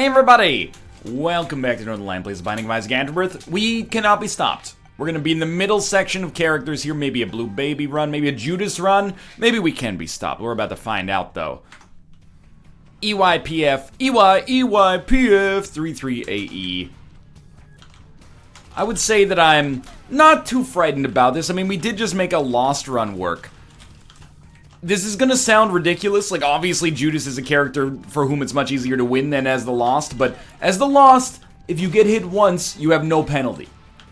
everybody! Welcome back to Northernlion Plays the Binding of Isaac Afterbirth. We cannot be stopped. We're gonna be in the middle section of characters here. Maybe a Blue Baby run, maybe a Judas run. Maybe we can be stopped. We're about to find out, though. EYPF, EYPF 33AE. I would say that I'm not too frightened about this. I mean, we did just make a Lost run work. This is gonna sound ridiculous. Like, obviously, Judas is a character for whom it's much easier to win than as the Lost. But as the Lost, if you get hit once, you have no penalty.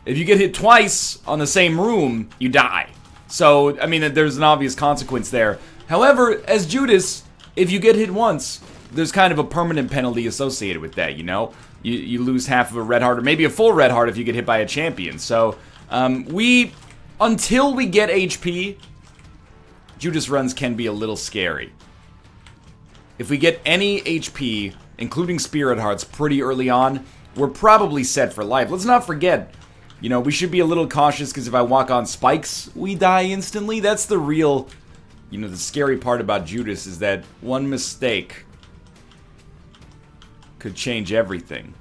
If you get hit twice on the same room, you die. So, I mean, there's an obvious consequence there. However, as Judas, if you get hit once, there's kind of a permanent penalty associated with that, you know? You lose half of a red heart, or maybe a full red heart if you get hit by a champion. So, until we get HP, Judas runs can be a little scary. If we get any HP, including Spirit Hearts, pretty early on, we're probably set for life. Let's not forget, you know, we should be a little cautious, because if I walk on spikes, we die instantly. That's the real, you know, the scary part about Judas is that one mistake could change everything.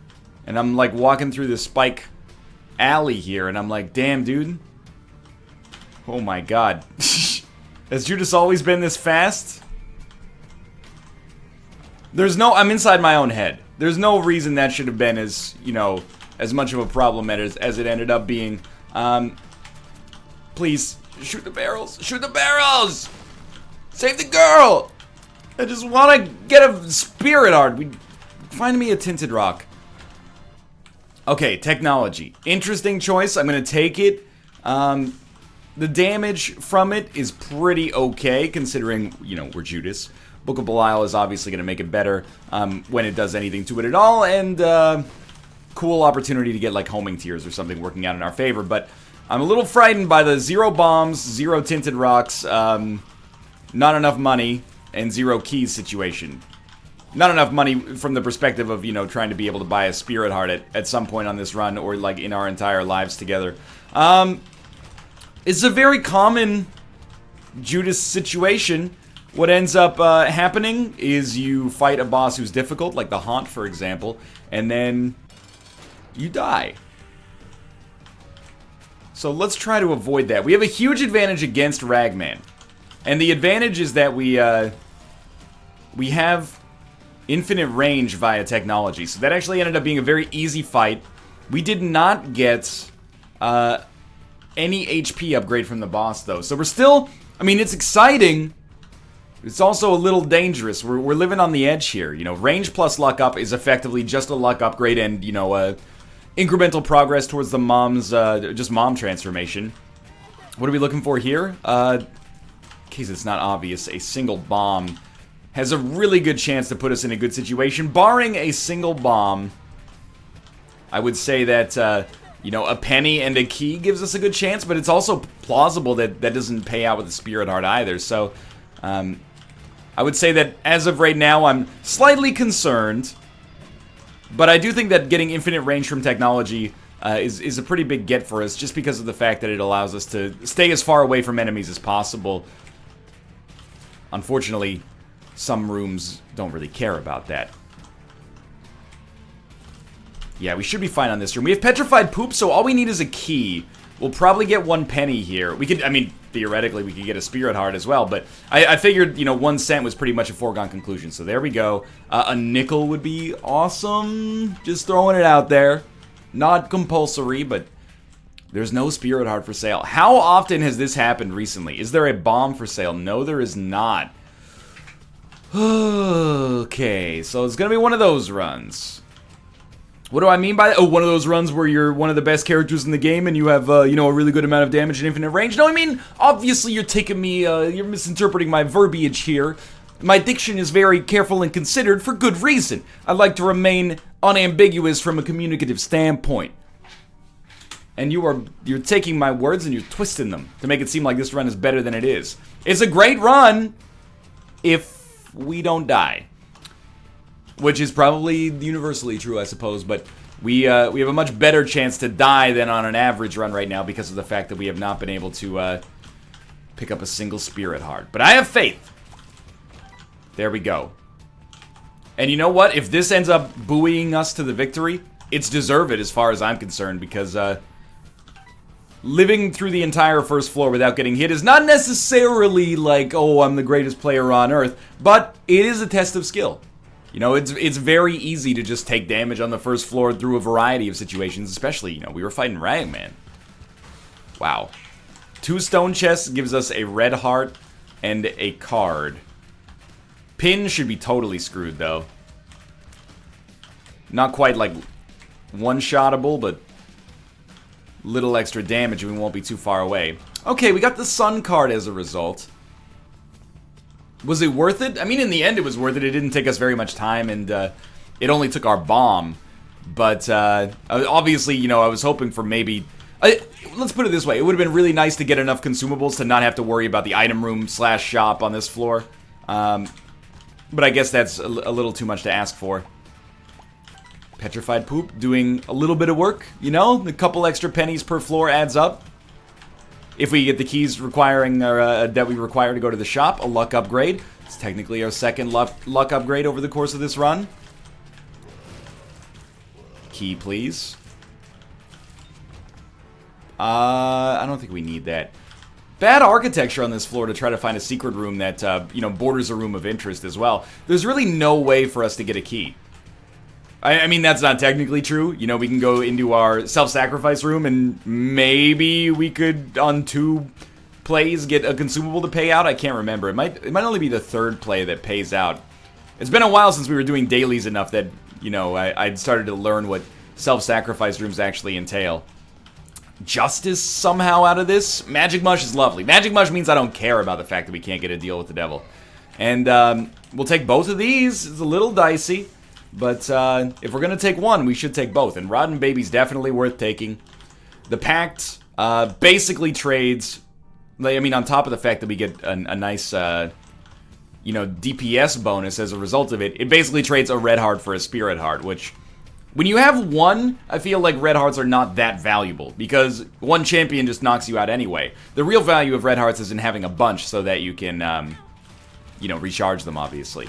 And I'm like walking through the spike alley here, and I'm like, damn, dude. Oh my god. Has Judas always been this fast? I'm inside my own head. There's no reason that should have been as, you know, as much of a problem as it ended up being. Please, shoot the barrels. Shoot the barrels! Save the girl! I just want to get a Spirit Heart. Find me a Tinted Rock. Okay, technology. Interesting choice. I'm going to take it. The damage from it is pretty okay, considering, you know, we're Judas. Book of Belial is obviously going to make it better when it does anything to it at all, and cool opportunity to get, like, homing tears or something working out in our favor, but I'm a little frightened by the 0 bombs, 0 tinted rocks, not enough money, and 0 keys situation. Not enough money from the perspective of, you know, trying to be able to buy a Spirit Heart at some point on this run, or, like, in our entire lives together. It's a very common Judas situation. What ends up happening is you fight a boss who's difficult, like the Haunt, for example, and then you die. So let's try to avoid that. We have a huge advantage against Ragman. And the advantage is that we have infinite range via technology. So that actually ended up being a very easy fight. We did not get any HP upgrade from the boss, though. So we're still, I mean, it's exciting. It's also a little dangerous. We're living on the edge here. You know, range plus luck up is effectively just a luck upgrade and, you know, incremental progress towards the just mom transformation. What are we looking for here? In case it's not obvious, a single bomb has a really good chance to put us in a good situation. Barring a single bomb, I would say that, you know, a penny and a key gives us a good chance, but it's also plausible that that doesn't pay out with the Spirit Heart either. So, I would say that as of right now, I'm slightly concerned, but I do think that getting infinite range from technology is a pretty big get for us, just because of the fact that it allows us to stay as far away from enemies as possible. Unfortunately, some rooms don't really care about that. Yeah, we should be fine on this room. We have Petrified Poop, so all we need is a key. We'll probably get 1 penny here. We could, I mean, theoretically, we could get a Spirit Heart as well, but I figured, you know, 1 cent was pretty much a foregone conclusion, so there we go. A nickel would be awesome. Just throwing it out there. Not compulsory, but there's no Spirit Heart for sale. How often has this happened recently? Is there a bomb for sale? No, there is not. Okay, so it's gonna be one of those runs. What do I mean by that? Oh, one of those runs where you're one of the best characters in the game and you have, you know, a really good amount of damage and infinite range? No, I mean, obviously you're taking me, you're misinterpreting my verbiage here. My diction is very careful and considered for good reason. I like to remain unambiguous from a communicative standpoint. And you're taking my words and you're twisting them to make it seem like this run is better than it is. It's a great run if we don't die. Which is probably universally true, I suppose, but we have a much better chance to die than on an average run right now because of the fact that we have not been able to pick up a single Spirit Heart. But I have faith. There we go. And you know what? If this ends up buoying us to the victory, it's deserved as far as I'm concerned, because living through the entire first floor without getting hit is not necessarily like, oh, I'm the greatest player on Earth, but it is a test of skill. You know, it's very easy to just take damage on the first floor through a variety of situations, especially, you know, we were fighting Ragman. Wow. 2 stone chests gives us a red heart and a card. Pin should be totally screwed, though. Not quite, like, one-shottable, but little extra damage and we won't be too far away. Okay, we got the sun card as a result. Was it worth it? I mean, in the end, it was worth it. It didn't take us very much time, and it only took our bomb. But, obviously, you know, I was hoping for maybe... let's put it this way. It would have been really nice to get enough consumables to not have to worry about the item room / shop on this floor. But I guess that's a little too much to ask for. Petrified Poop doing a little bit of work, you know? A couple extra pennies per floor adds up. If we get the keys requiring, or that we require to go to the shop, a luck upgrade. It's technically our second luck upgrade over the course of this run. Key, please. I don't think we need that. Bad architecture on this floor to try to find a secret room that, you know, borders a room of interest as well. There's really no way for us to get a key. I mean, that's not technically true. You know, we can go into our self-sacrifice room and maybe we could, on 2 plays, get a consumable to pay out. I can't remember. It might only be the 3rd play that pays out. It's been a while since we were doing dailies enough that, you know, I'd started to learn what self-sacrifice rooms actually entail. Justice somehow out of this? Magic Mush is lovely. Magic Mush means I don't care about the fact that we can't get a deal with the devil. And we'll take both of these. It's a little dicey. But if we're going to take one, we should take both. And Rotten Baby's definitely worth taking. The Pact basically trades... I mean, on top of the fact that we get a nice, you know, DPS bonus as a result of it, it basically trades a red heart for a spirit heart, which... When you have one, I feel like red hearts are not that valuable, because one champion just knocks you out anyway. The real value of red hearts is in having a bunch so that you can, you know, recharge them, obviously.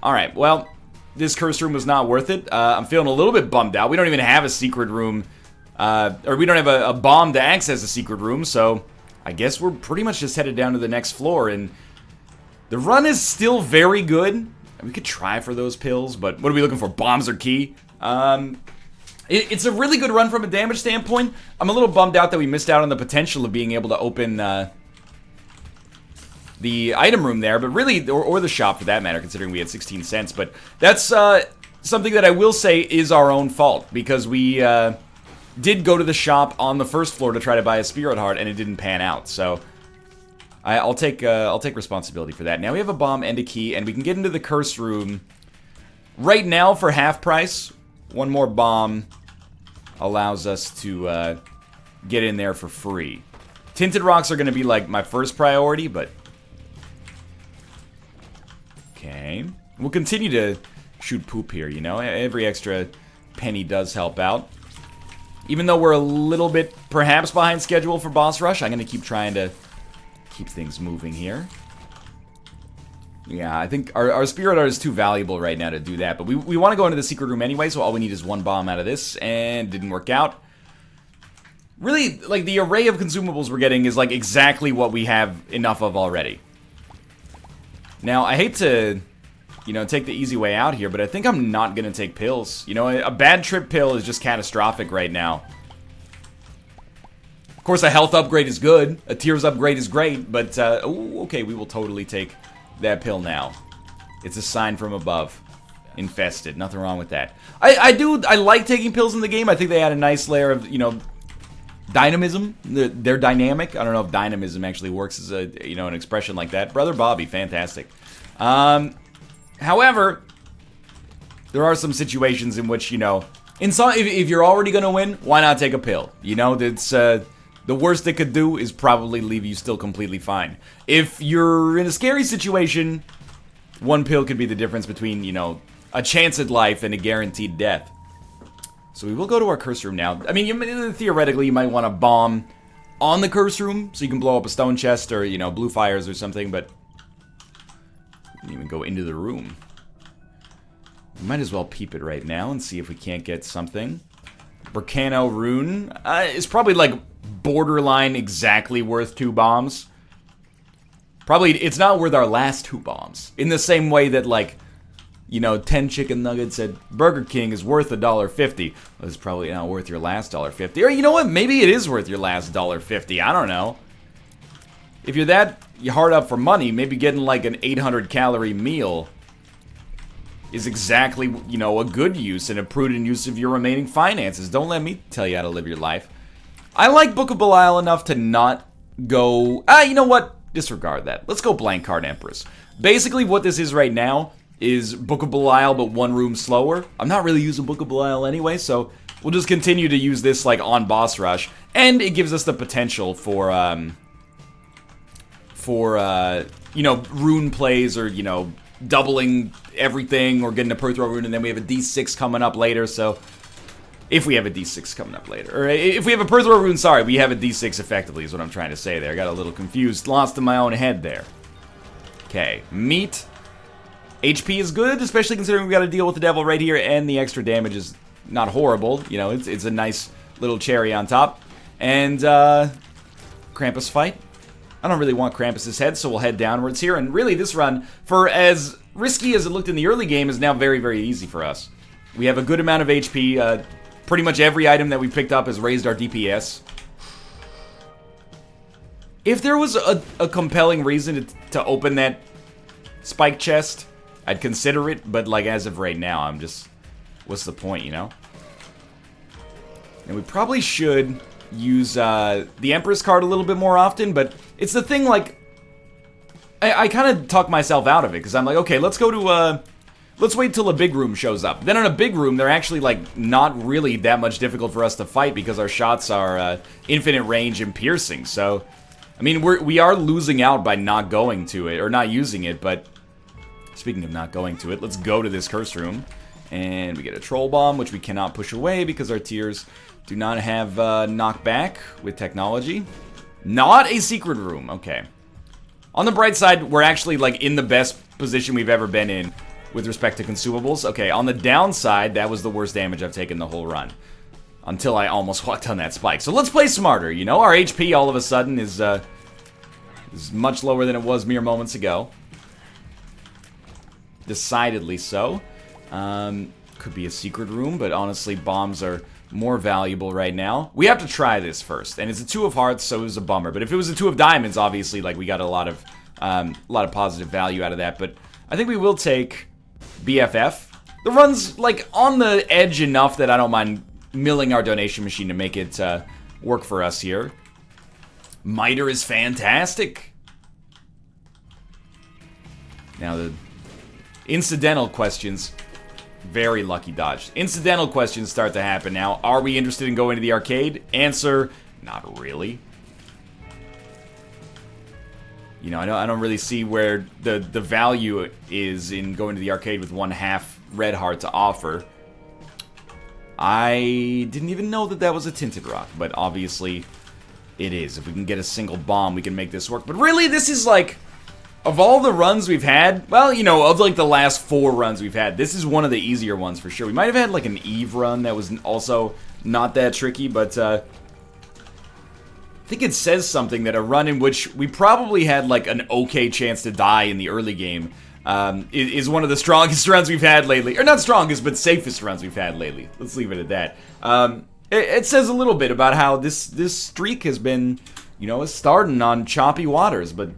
Alright, well... This curse room was not worth it. I'm feeling a little bit bummed out. We don't even have a secret room, or we don't have a bomb to access a secret room, so I guess we're pretty much just headed down to the next floor, and the run is still very good. We could try for those pills, but what are we looking for? Bombs or key? It's a really good run from a damage standpoint. I'm a little bummed out that we missed out on the potential of being able to open, the item room there, but really, or the shop for that matter, considering we had 16 cents. But that's something that I will say is our own fault, because we did go to the shop on the first floor to try to buy a spirit heart, and it didn't pan out. So I'll take responsibility for that. Now we have a bomb and a key, and we can get into the curse room right now for half price. One more bomb allows us to get in there for free. Tinted rocks are going to be like my first priority, but okay. We'll continue to shoot poop here, you know? Every extra penny does help out. Even though we're a little bit, perhaps, behind schedule for boss rush, I'm going to keep trying to keep things moving here. Yeah, I think our spirit art is too valuable right now to do that. But we want to go into the secret room anyway, so all we need is one bomb out of this, and didn't work out. Really, like, the array of consumables we're getting is, like, exactly what we have enough of already. Now, I hate to, you know, take the easy way out here, but I think I'm not going to take pills. You know, a bad trip pill is just catastrophic right now. Of course, a health upgrade is good. A tears upgrade is great, but, ooh, okay, we will totally take that pill now. It's a sign from above. Infested. Nothing wrong with that. I like taking pills in the game. I think they add a nice layer of, you know, dynamism. They're dynamic. I don't know if dynamism actually works as a, you know, an expression like that. Brother Bobby, fantastic. However, there are some situations in which, you know, if you're already gonna win, why not take a pill? You know, that's the worst it could do is probably leave you still completely fine. If you're in a scary situation, one pill could be the difference between, you know, a chance at life and a guaranteed death. So we will go to our curse room now. I mean, theoretically, you might want to bomb on the curse room so you can blow up a stone chest or, you know, blue fires or something, but you can even go into the room. Might as well peep it right now and see if we can't get something. Volcano Rune is probably like borderline exactly worth 2 bombs. Probably it's not worth our last 2 bombs. In the same way that, like, you know, 10 chicken nuggets at Burger King is worth $1.50. Well, it's probably not worth your last $1.50. Or you know what? Maybe it is worth your last $1.50. I don't know. If you're that hard up for money, maybe getting like an 800-calorie meal is exactly, you know, a good use and a prudent use of your remaining finances. Don't let me tell you how to live your life. I like Book of Belial enough to not go... you know what? Disregard that. Let's go Blank Card Empress. Basically, what this is right now is Book of Belial, but 1 room slower. I'm not really using Book of Belial anyway, so we'll just continue to use this, like, on boss rush. And it gives us the potential for you know, rune plays or, you know, doubling everything or getting a Perthrow rune, and then we have a D6 coming up later, so... If we have a D6 coming up later. Or if we have a Perthrow rune, sorry, we have a D6 effectively is what I'm trying to say there. I got a little confused, lost in my own head there. Okay, meat. HP is good, especially considering we got to deal with the devil right here, and the extra damage is not horrible. You know, it's a nice little cherry on top. And, Krampus fight. I don't really want Krampus's head, so we'll head downwards here. And really, this run, for as risky as it looked in the early game, is now very, very easy for us. We have a good amount of HP. Pretty much every item that we picked up has raised our DPS. If there was a compelling reason to open that spike chest, I'd consider it. But, like, as of right now, I'm just... What's the point, you know? And we probably should use the Empress card a little bit more often, but it's the thing, like, I kind of talk myself out of it, because I'm like, okay, let's go to, let's wait till a big room shows up. Then in a big room, they're actually, like, not really that much difficult for us to fight, because our shots are infinite range and piercing, so, I mean, we are losing out by not going to it, or not using it, but speaking of not going to it, let's go to this curse room, and we get a troll bomb, which we cannot push away, because our tiers do not have knockback with technology. Not a secret room. Okay. On the bright side, we're actually, like, in the best position we've ever been in with respect to consumables. Okay, on the downside, that was the worst damage I've taken the whole run. Until I almost walked on that spike. So let's play smarter, you know? Our HP all of a sudden is much lower than it was mere moments ago. Decidedly so. Could be a secret room, but honestly, bombs are more valuable right now. We have to try this first, and it's a 2 of hearts, so it was a bummer. But if it was a 2 of diamonds, obviously, like, we got a lot of positive value out of that. But I think we will take BFF. The run's, like, on the edge enough that I don't mind milling our donation machine to make it work for us here. Miter is fantastic. Now, the incidental questions... Very lucky dodge. Incidental questions start to happen now. Are we interested in going to the arcade? Answer, not really. You know, I don't really see where the value is in going to the arcade with 1/2 red heart to offer. I didn't even know that was a tinted rock, but obviously it is. If we can get a single bomb, we can make this work. But really, this is like... Of all the runs we've had, well, you know, of like the last 4 runs we've had, this is one of the easier ones for sure. We might have had like an Eve run that was also not that tricky, but I think it says something that a run in which we probably had like an okay chance to die in the early game is one of the strongest runs we've had lately. Or not strongest, but safest runs we've had lately. Let's leave it at that. It says a little bit about how this streak has been, you know, starting on choppy waters, but...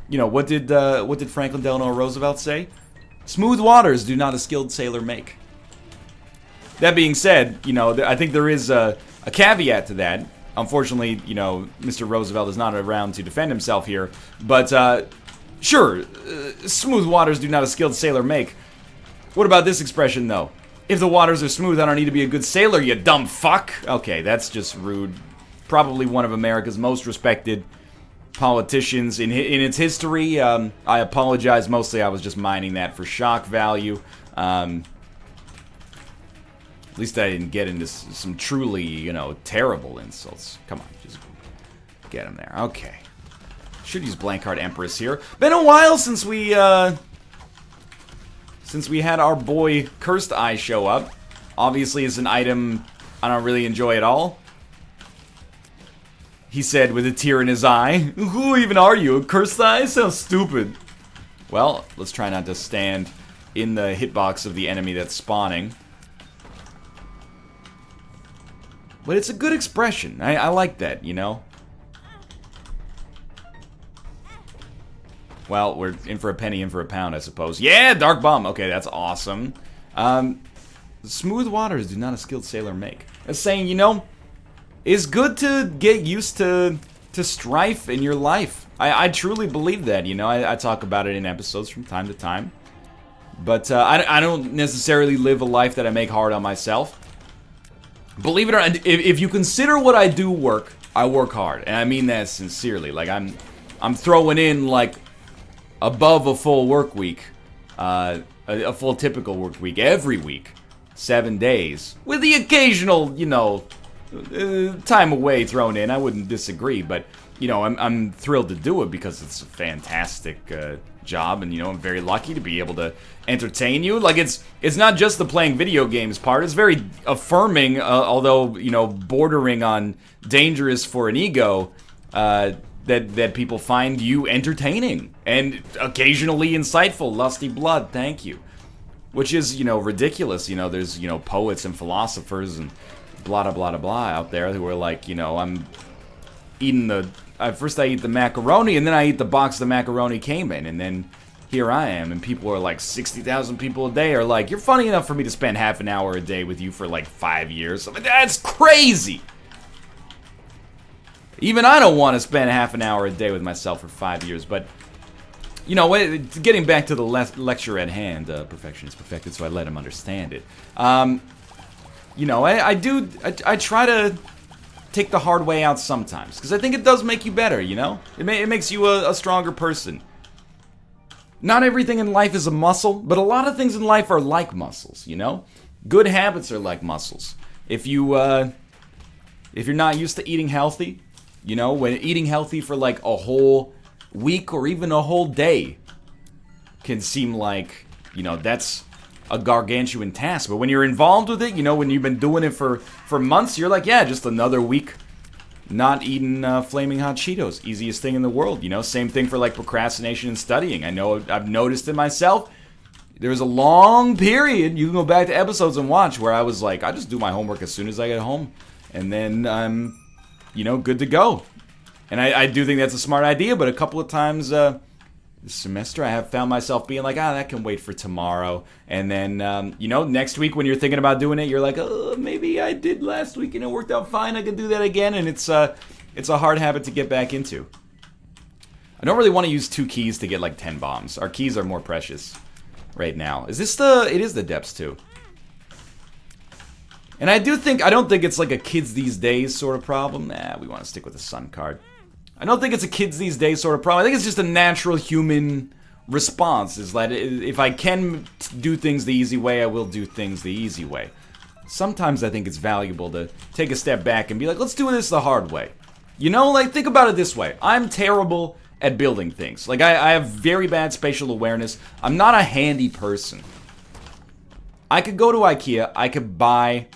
You know, what did Franklin Delano Roosevelt say? Smooth waters do not a skilled sailor make. That being said, you know, I think there is a caveat to that. Unfortunately, you know, Mr. Roosevelt is not around to defend himself here. But, sure, smooth waters do not a skilled sailor make. What about this expression, though? If the waters are smooth, I don't need to be a good sailor, you dumb fuck. Okay, that's just rude. Probably one of America's most respected politicians in its history. I apologize. Mostly I was just mining that for shock value. At least I didn't get into some truly, you know, terrible insults. Come on, just get him there. Okay. Should use Blank Card Empress here. Been a while since we since we had our boy Cursed Eye show up. Obviously, it's an item I don't really enjoy at all. He said with a tear in his eye. Who even are you? A Cursed Eye? Sounds stupid. Well, let's try not to stand in the hitbox of the enemy that's spawning. But it's a good expression. I like that, you know? Well, we're in for a penny, in for a pound, I suppose. Yeah, Dark Bomb! Okay, that's awesome. Smooth waters do not a skilled sailor make. It's saying, you know, it's good to get used to strife in your life. I truly believe that, you know? I talk about it in episodes from time to time. But I don't necessarily live a life that I make hard on myself. Believe it or not, if you consider what I do work, I work hard. And I mean that sincerely. Like, I'm throwing in, like, above a full work week. A full typical work week every week. 7 days. With the occasional, you know, time away thrown in. I wouldn't disagree, but, you know, I'm thrilled to do it because it's a fantastic job, and, you know, I'm very lucky to be able to entertain you. Like, it's not just the playing video games part. It's very affirming, although, you know, bordering on dangerous for an ego, that people find you entertaining and occasionally insightful. Lusty Blood, thank you. Which is, you know, ridiculous. You know, there's, you know, poets and philosophers and blah, blah, blah, blah out there who are like, you know, I'm eating the... first I eat the macaroni, and then I eat the box the macaroni came in, and then here I am, and people are like, 60,000 people a day are like, you're funny enough for me to spend half an hour a day with you for like 5 years. I'm like, that's crazy! Even I don't want to spend half an hour a day with myself for 5 years, but... You know, getting back to the lecture at hand, perfection is perfected, so I let him understand it. You know, I try to take the hard way out sometimes, because I think it does make you better, you know? It makes you a stronger person. Not everything in life is a muscle, but a lot of things in life are like muscles, you know? Good habits are like muscles. If you're not used to eating healthy, you know, when eating healthy for like a whole week or even a whole day can seem like, you know, that's a gargantuan task. But when you're involved with it, you know, when you've been doing it for months, you're like, yeah, just another week not eating flaming hot Cheetos. Easiest thing in the world, you know? Same thing for, like, procrastination and studying. I know I've noticed it myself. There was a long period, you can go back to episodes and watch, where I was like, I just do my homework as soon as I get home. And then I'm, you know, good to go. And I do think that's a smart idea, but a couple of times this semester I have found myself being like, that can wait for tomorrow. And then, you know, next week when you're thinking about doing it, you're like, oh, maybe I did last week and it worked out fine, I can do that again. And it's a hard habit to get back into. I don't really want to use 2 keys to get like 10 bombs. Our keys are more precious right now. Is this it is the depths too. And I don't think it's like a kids these days sort of problem. Nah, we want to stick with the sun card. I don't think it's a kids these days sort of problem. I think it's just a natural human response. Is that if I can do things the easy way, I will do things the easy way. Sometimes I think it's valuable to take a step back and be like, let's do this the hard way. You know, like, think about it this way. I'm terrible at building things. Like, I have very bad spatial awareness. I'm not a handy person. I could go to IKEA, I could buy...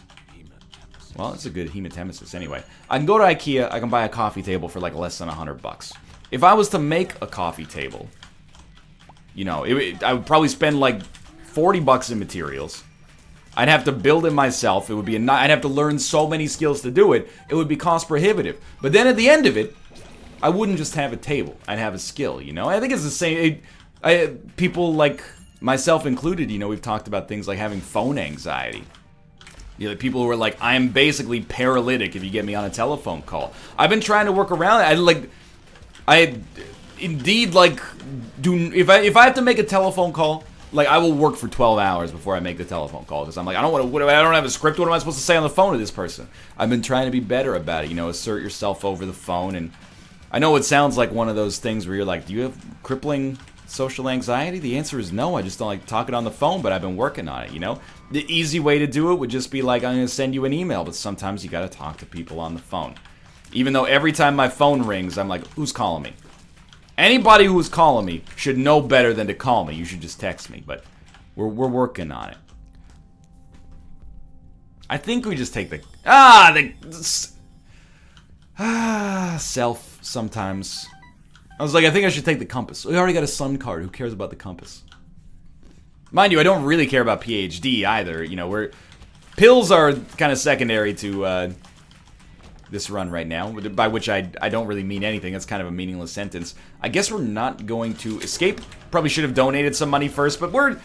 Well, it's a good hematemesis anyway. I can go to IKEA, I can buy a coffee table for like less than $100. If I was to make a coffee table, you know, I would probably spend like $40 in materials. I'd have to build it myself. It would be I'd have to learn so many skills to do it. It would be cost prohibitive. But then at the end of it, I wouldn't just have a table. I'd have a skill, you know? I think it's the same. People like myself included, you know, we've talked about things like having phone anxiety. You know, people who are like, I am basically paralytic if you get me on a telephone call. I've been trying to work around it. If I have to make a telephone call, like, I will work for 12 hours before I make the telephone call, because I'm like, I don't have a script. What am I supposed to say on the phone to this person? I've been trying to be better about it, you know, assert yourself over the phone. And I know it sounds like one of those things where you're like, do you have crippling social anxiety? The answer is no. I just don't like talking on the phone, but I've been working on it, you know? The easy way to do it would just be like, I'm going to send you an email, but sometimes you got to talk to people on the phone. Even though every time my phone rings, I'm like, who's calling me? Anybody who's calling me should know better than to call me. You should just text me, but We're working on it. I think we just take the self sometimes. I was like, I think I should take the compass. We already got a sun card. Who cares about the compass? Mind you, I don't really care about PhD either. You know, pills are kind of secondary to this run right now, by which I don't really mean anything. That's kind of a meaningless sentence. I guess we're not going to escape. Probably should have donated some money first, but we're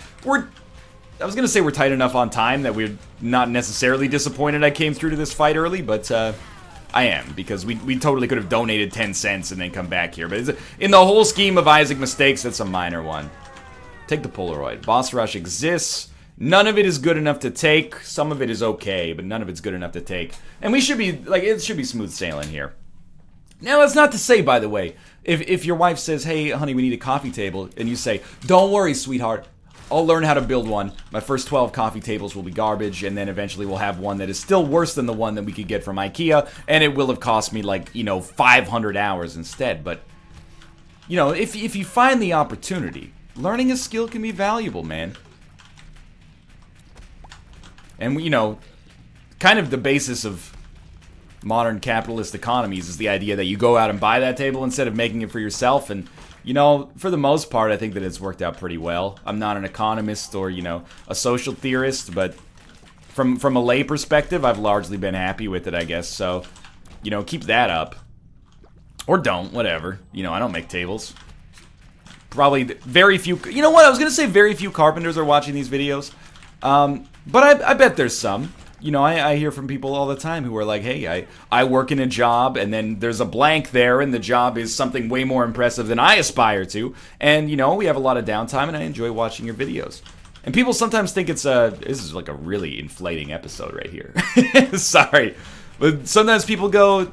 I was gonna say we're tight enough on time that we're not necessarily disappointed I came through to this fight early, but I am, because we totally could have donated 10 cents and then come back here. But in the whole scheme of Isaac mistakes, that's a minor one. Take the Polaroid. Boss rush exists. None of it is good enough to take. Some of it is okay, but none of it's good enough to take. And we should be, like, it should be smooth sailing here. Now, that's not to say, by the way, if your wife says, hey, honey, we need a coffee table, and you say, don't worry, sweetheart, I'll learn how to build one. My first 12 coffee tables will be garbage, and then eventually we'll have one that is still worse than the one that we could get from IKEA, and it will have cost me, like, 500 hours instead. But, if you find the opportunity, learning a skill can be valuable, man. And, kind of the basis of modern capitalist economies is the idea that you go out and buy that table instead of making it for yourself. And, for the most part, I think that it's worked out pretty well. I'm not an economist or, a social theorist, but from a lay perspective, I've largely been happy with it, I guess. So, keep that up. Or don't, whatever. I don't make tables. Probably very few... You know what? I was going to say very few carpenters are watching these videos. But I bet there's some. I hear from people all the time who are like, hey, I work in a job, and then there's a blank there, and the job is something way more impressive than I aspire to. And, we have a lot of downtime, and I enjoy watching your videos. And people sometimes think this is like a really inflating episode right here. Sorry. But sometimes people go,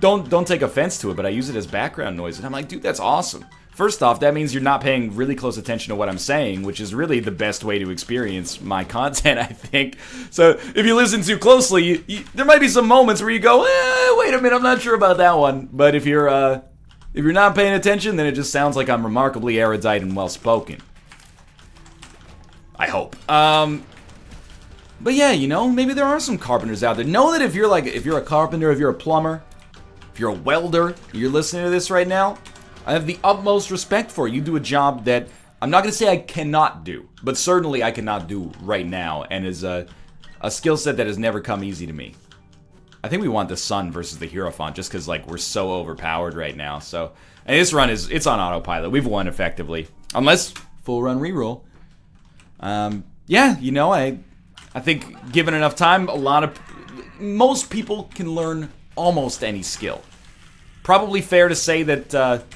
don't take offense to it, but I use it as background noise. And I'm like, dude, that's awesome. First off, that means you're not paying really close attention to what I'm saying, which is really the best way to experience my content, I think. So if you listen too closely, there might be some moments where you go, wait a minute, I'm not sure about that one. But if you're not paying attention, then it just sounds like I'm remarkably erudite and well-spoken. I hope. But yeah, maybe there are some carpenters out there. Know that if you're a carpenter, if you're a plumber, if you're a welder, you're listening to this right now, I have the utmost respect for you. You do a job that I'm not going to say I cannot do, but certainly I cannot do right now, and is a skill set that has never come easy to me. I think we want the Sun versus the Hierophant just because, we're so overpowered right now. So, and this run it's on autopilot. We've won effectively. Unless full run reroll. Yeah, I think given enough time, most people can learn almost any skill. Probably fair to say that,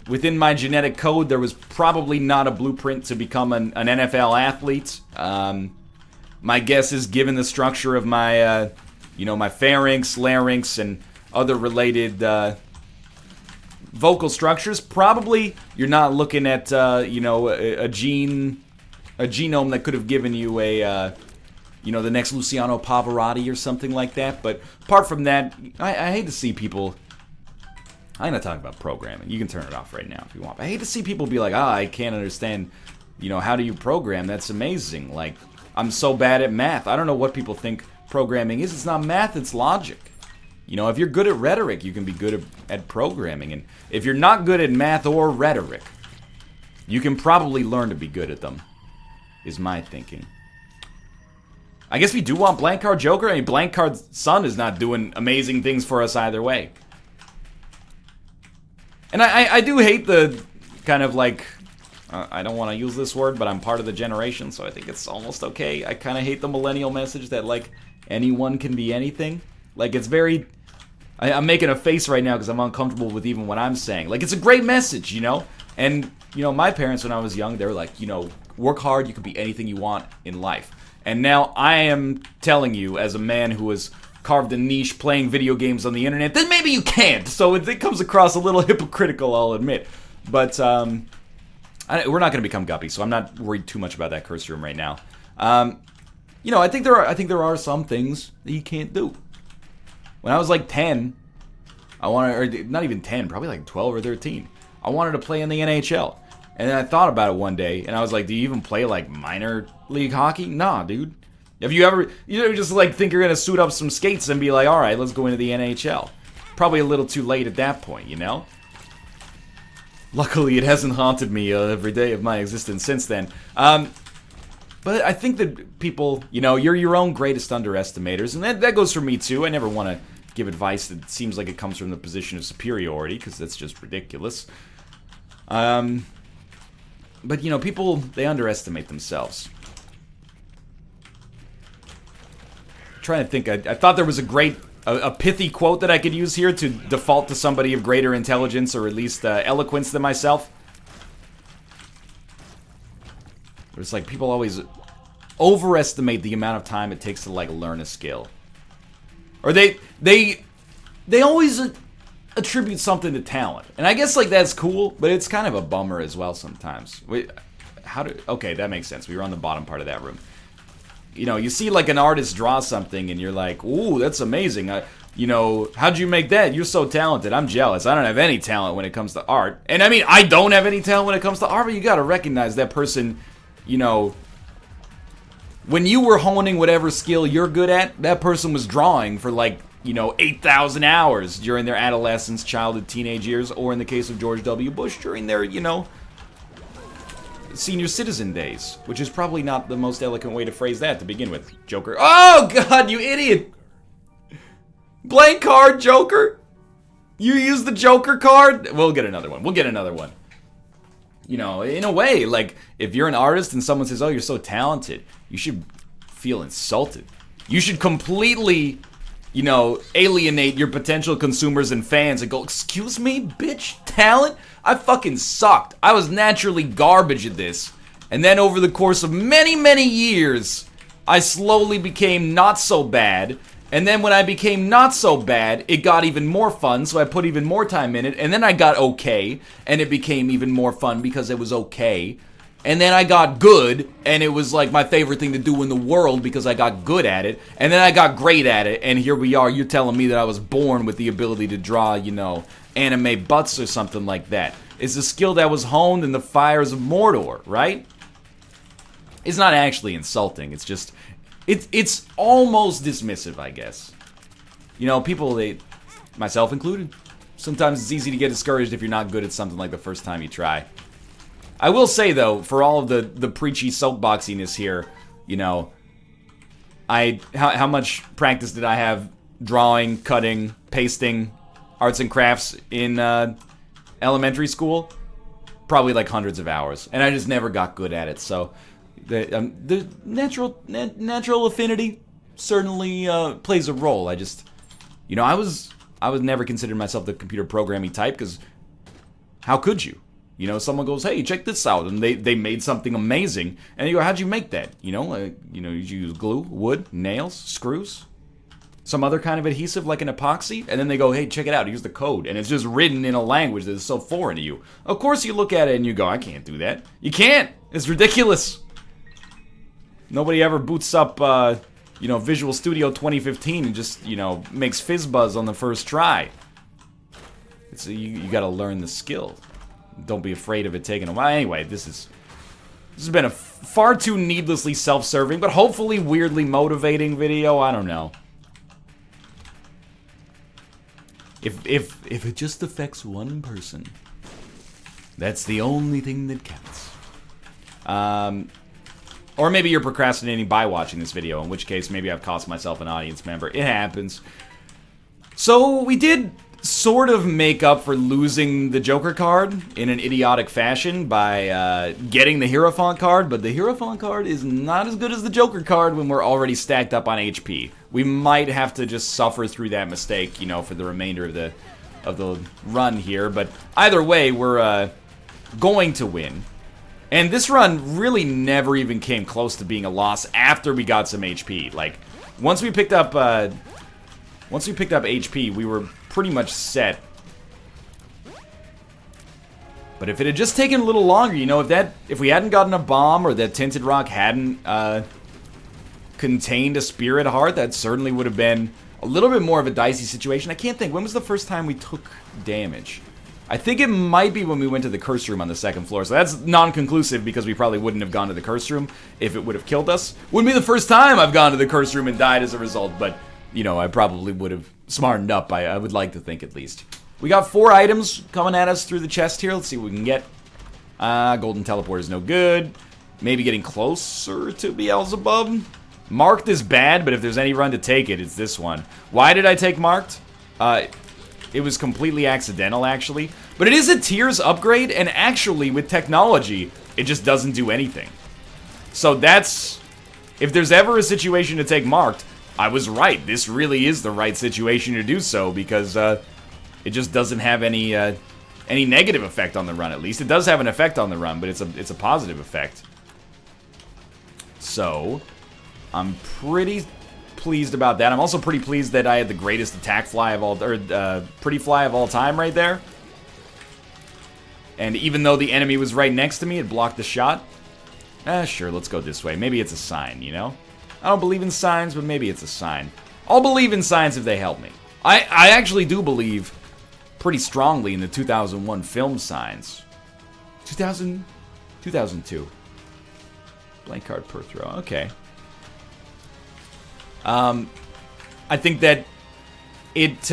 within my genetic code, there was probably not a blueprint to become an NFL athlete. My guess is, given the structure of my, my pharynx, larynx, and other related vocal structures, probably you're not looking at, a genome that could have given you the next Luciano Pavarotti or something like that. But apart from that, I hate to see people... I'm going to talk about programming. You can turn it off right now if you want. But I hate to see people be like, I can't understand, how do you program? That's amazing. Like, I'm so bad at math. I don't know what people think programming is. It's not math, it's logic. If you're good at rhetoric, you can be good at programming. And if you're not good at math or rhetoric, you can probably learn to be good at them, is my thinking. I guess we do want Blank Card Joker. I mean, Blank Card Sun is not doing amazing things for us either way. And I do hate the kind of I don't want to use this word, but I'm part of the generation, so I think it's almost okay. I kind of hate the millennial message that, anyone can be anything. It's very... I'm making a face right now because I'm uncomfortable with even what I'm saying. It's a great message, And, my parents when I was young, they were like, work hard, you can be anything you want in life. And now I am telling you, as a man who has carved a niche playing video games on the internet, then maybe you can't. So it comes across a little hypocritical, I'll admit. But we're not going to become Guppy, so I'm not worried too much about that curse room right now. I think there are some things that you can't do. When I was 10, I wanted, or not even 10, probably 12 or 13, I wanted to play in the NHL. And then I thought about it one day, and I was like, do you even play, like, minor league hockey? Nah, dude. Have you ever, just, like, think you're gonna suit up some skates and be like, alright, let's go into the NHL. Probably a little too late at that point, you know? Luckily, it hasn't haunted me every day of my existence since then. But I think that people, you're your own greatest underestimators, and that goes for me too. I never want to give advice that seems like it comes from the position of superiority, because that's just ridiculous. But, people, they underestimate themselves. I'm trying to think, I thought there was a pithy quote that I could use here to default to somebody of greater intelligence, or at least eloquence than myself. It's like people always overestimate the amount of time it takes to, like, learn a skill. Or they always attribute something to talent. And I guess, like, that's cool, but it's kind of a bummer as well sometimes. Okay, that makes sense. We were on the bottom part of that room. You see, like, an artist draw something, and you're like, ooh, that's amazing. How'd you make that? You're so talented. I'm jealous. I don't have any talent when it comes to art. And, I mean, I don't have any talent when it comes to art, but you gotta recognize that person, when you were honing whatever skill you're good at, that person was drawing for, like, 8,000 hours during their adolescence, childhood, teenage years, or in the case of George W. Bush, during their, senior citizen days, which is probably not the most eloquent way to phrase that to begin with. Joker. Oh, God, you idiot! Blank card, Joker! You use the Joker card? We'll get another one. In a way, like, if you're an artist and someone says, oh, you're so talented, you should feel insulted. You should completely, alienate your potential consumers and fans and go, excuse me, bitch, talent? I fucking sucked. I was naturally garbage at this. And then over the course of many, many years, I slowly became not so bad. And then when I became not so bad, it got even more fun, so I put even more time in it. And then I got okay, and it became even more fun because it was okay. And then I got good, and it was like my favorite thing to do in the world because I got good at it. And then I got great at it, and here we are. You're telling me that I was born with the ability to draw, anime butts or something like that. It's a skill that was honed in the fires of Mordor, right? It's not actually insulting. It's just... It's almost dismissive, I guess. People, myself included, sometimes it's easy to get discouraged if you're not good at something like the first time you try. I will say, though, for all of the preachy soapboxiness here, how much practice did I have drawing, cutting, pasting, arts and crafts in elementary school? Probably like hundreds of hours, and I just never got good at it, so... The natural affinity certainly plays a role. I just, I was never considered myself the computer programming type, because how could you? Someone goes, hey, check this out, and they made something amazing, and you go, how'd you make that? Did you use glue, wood, nails, screws, some other kind of adhesive like an epoxy? And then they go, hey, check it out, here's the code, and it's just written in a language that is so foreign to you. Of course you look at it and you go, I can't do that. You can't. It's ridiculous. Nobody ever boots up, Visual Studio 2015 and just, makes FizzBuzz on the first try. You gotta learn the skill. Don't be afraid of it taking a while. Anyway, this has been a far too needlessly self-serving, but hopefully weirdly motivating video. I don't know. If it just affects one person, that's the only thing that counts. Or maybe you're procrastinating by watching this video, in which case maybe I've cost myself an audience member. It happens. So we did sort of make up for losing the Joker card in an idiotic fashion by getting the Hierophant card, but the Hierophant card is not as good as the Joker card when we're already stacked up on HP. We might have to just suffer through that mistake, for the remainder of the run here, but either way, we're going to win. And this run really never even came close to being a loss after we got some HP. Like, once we picked up HP, we were pretty much set. But if it had just taken a little longer, if we hadn't gotten a bomb or that Tinted Rock hadn't contained a Spirit Heart, that certainly would have been a little bit more of a dicey situation. I can't think. When was the first time we took damage? I think it might be when we went to the curse room on the second floor. So that's non-conclusive because we probably wouldn't have gone to the curse room if it would have killed us. Wouldn't be the first time I've gone to the curse room and died as a result, but, you know, I probably would have smartened up. I would like to think at least. We got 4 items coming at us through the chest here. Let's see what we can get. Golden teleport is no good. Maybe getting closer to Beelzebub. Marked is bad, but if there's any run to take it, it's this one. Why did I take Marked? It was completely accidental, actually. But it is a tiers upgrade, and actually, with technology, it just doesn't do anything. So that's... If there's ever a situation to take Marked, I was right. This really is the right situation to do so, because it just doesn't have any negative effect on the run, at least. It does have an effect on the run, but it's a positive effect. So, I'm pretty pleased about that. I'm also pretty pleased that I had the greatest attack fly of all, or pretty fly of all time right there. And even though the enemy was right next to me, it blocked the shot. Sure, let's go this way. Maybe it's a sign, you know? I don't believe in signs, but maybe it's a sign. I'll believe in signs if they help me. I actually do believe pretty strongly in the 2001 film signs. 2002. Blank card per throw. Okay. I think that it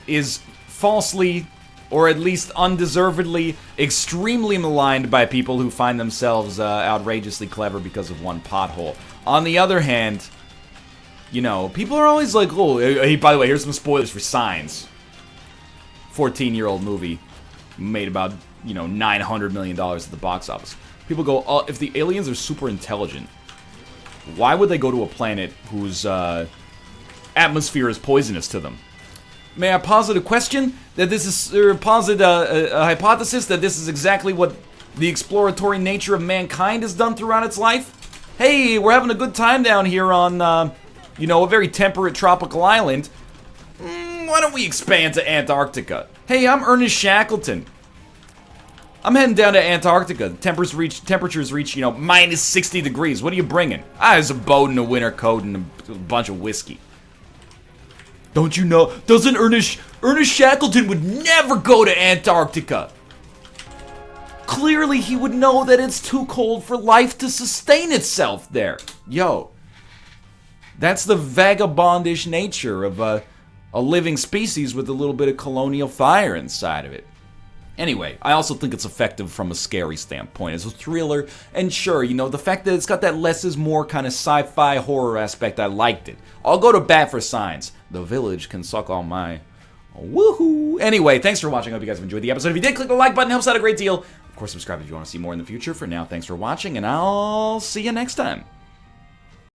is falsely, or at least undeservedly, extremely maligned by people who find themselves outrageously clever because of one pothole. On the other hand, you know, people are always like, oh, hey, by the way, here's some spoilers for Signs. 14-year-old movie made about, you know, $900 million at the box office. People go, oh, if the aliens are super intelligent, why would they go to a planet whose atmosphere is poisonous to them? May I posit a question that this is, or posit a hypothesis that this is exactly what the exploratory nature of mankind has done throughout its life? Hey, we're having a good time down here on, you know, a very temperate tropical island. Why don't we expand to Antarctica? Hey, I'm Ernest Shackleton. I'm heading down to Antarctica. Temperatures reach, you know, minus 60 degrees. What are you bringing? There's a boat and a winter coat and a bunch of whiskey. Don't you know? Doesn't Ernest Shackleton would never go to Antarctica. Clearly, he would know that it's too cold for life to sustain itself there. Yo, that's the vagabondish nature of a living species with a little bit of colonial fire inside of it. Anyway, I also think it's effective from a scary standpoint. As a thriller, and sure, you know, the fact that it's got that less is more kind of sci-fi horror aspect, I liked it. I'll go to bat for Signs. The Village can suck all my woohoo. Anyway, thanks for watching. I hope you guys have enjoyed the episode. If you did, click the like button. It helps out a great deal. Of course, subscribe if you want to see more in the future. For now, thanks for watching, and I'll see you next time.